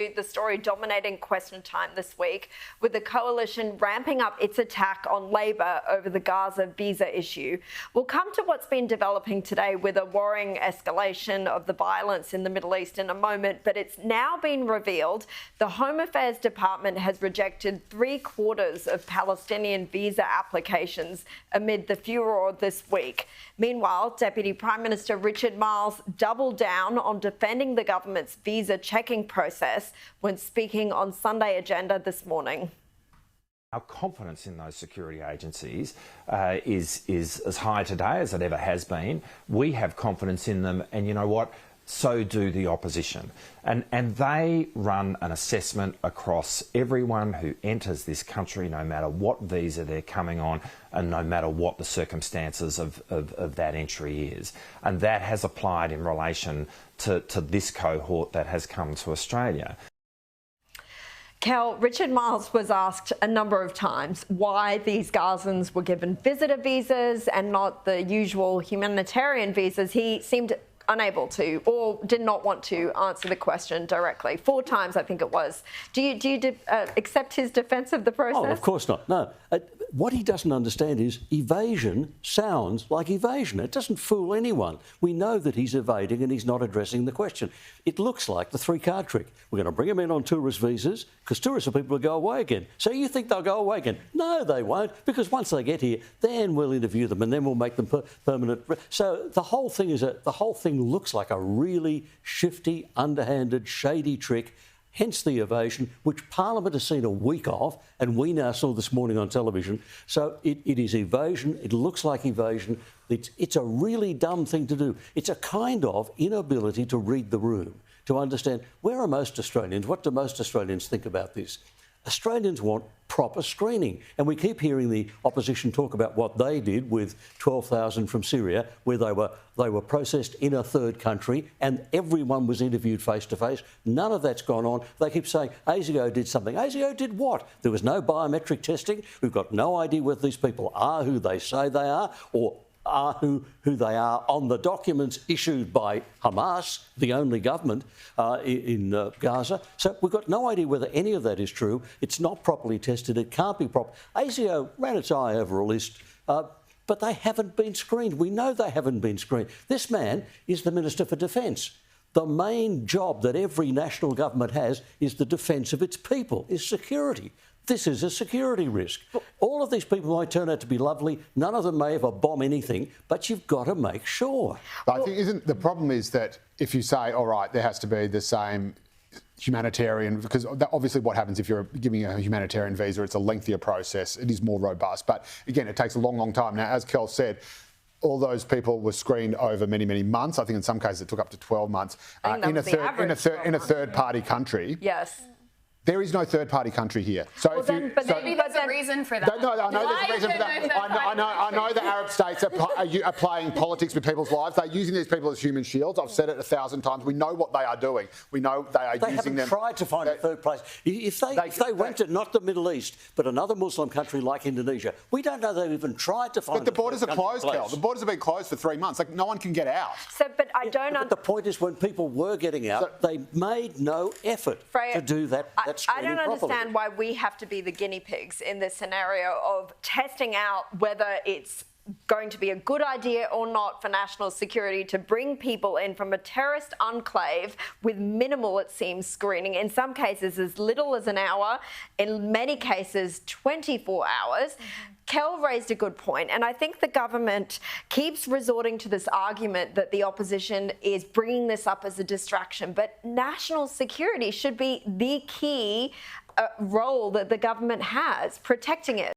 The story dominating Question Time this week, with the coalition ramping up its attack on Labor over the Gaza visa issue. We'll come to what's been developing today with a worrying escalation of the violence in the Middle East in a moment, but it's now been revealed the Home Affairs Department has rejected 3/4 of Palestinian visa applications amid the furor this week. Meanwhile, Deputy Prime Minister Richard Marles doubled down on defending the government's visa checking process when speaking on Sunday Agenda this morning. Our confidence in those security agencies is as high today as it ever has been. We have confidence in them, and you know what? So do the opposition. And they run an assessment across everyone who enters this country, no matter what visa they're coming on and no matter what the circumstances of that entry is. And that has applied in relation to this cohort that has come to Australia. Kel, Richard Marles was asked a number of times why these Gazans were given visitor visas and not the usual humanitarian visas. He seemed unable to, or did not want to answer the question directly. 4 times, I think it was. Do you accept his defence of the process? Oh, of course not. No. What he doesn't understand is evasion sounds like evasion. It doesn't fool anyone. We know that he's evading and he's not addressing the question. It looks like the 3-card trick. We're going to bring them in on tourist visas because tourists are people who go away again. So you think they'll go away again? No, they won't, because once they get here, then we'll interview them and then we'll make them permanent. So the whole thing looks like a really shifty, underhanded, shady trick. Hence the evasion, which Parliament has seen a week of, and we now saw this morning on television. So it is evasion. It looks like evasion. It's a really dumb thing to do. It's a kind of inability to read the room, to understand where are most Australians, what do most Australians think about this? Australians want proper screening. And we keep hearing the opposition talk about what they did with 12,000 from Syria, where they were processed in a third country and everyone was interviewed face to face. None of that's gone on. They keep saying ASIO did something. ASIO did what? There was no biometric testing. We've got no idea whether these people are who they say they are or are who they are on the documents issued by Hamas, the only government in Gaza. So we've got no idea whether any of that is true. It's not properly tested. It can't be proper. ASIO ran its eye over a list, but they haven't been screened. We know they haven't been screened. This man is the Minister for Defence. The main job that every national government has is the defence of its people, is security. This is a security risk. All of these people might turn out to be lovely. None of them may ever bomb anything, but you've got to make sure. But I think the problem is that if you say, all right, there has to be the same humanitarian, because obviously what happens if you're giving a humanitarian visa, it's a lengthier process. It is more robust. But again, it takes a long, long time. Now, as Kel said, all those people were screened over many, many months. I think in some cases it took up to 12 months in a third-party country. Yes. There is no third-party country here. So maybe there's a reason for that. No, I know there's a reason for that. I know the Arab states are playing politics with people's lives. They're using these people as human shields. I've said it 1,000 times. We know what they are doing. We know they are using them. They haven't tried to find a third place. If they went to not the Middle East, but another Muslim country like Indonesia, we don't know they've even tried to find. But the borders are closed, Kel. The borders have been closed for 3 months. Like, no one can get out. But the point is, when people were getting out, they made no effort to do that. I don't understand why we have to be the guinea pigs in this scenario of testing out whether it's going to be a good idea or not for national security to bring people in from a terrorist enclave with minimal, it seems, screening. In some cases, as little as an hour. In many cases, 24 hours. Kel raised a good point, and I think the government keeps resorting to this argument that the opposition is bringing this up as a distraction, but national security should be the key role that the government has, protecting it.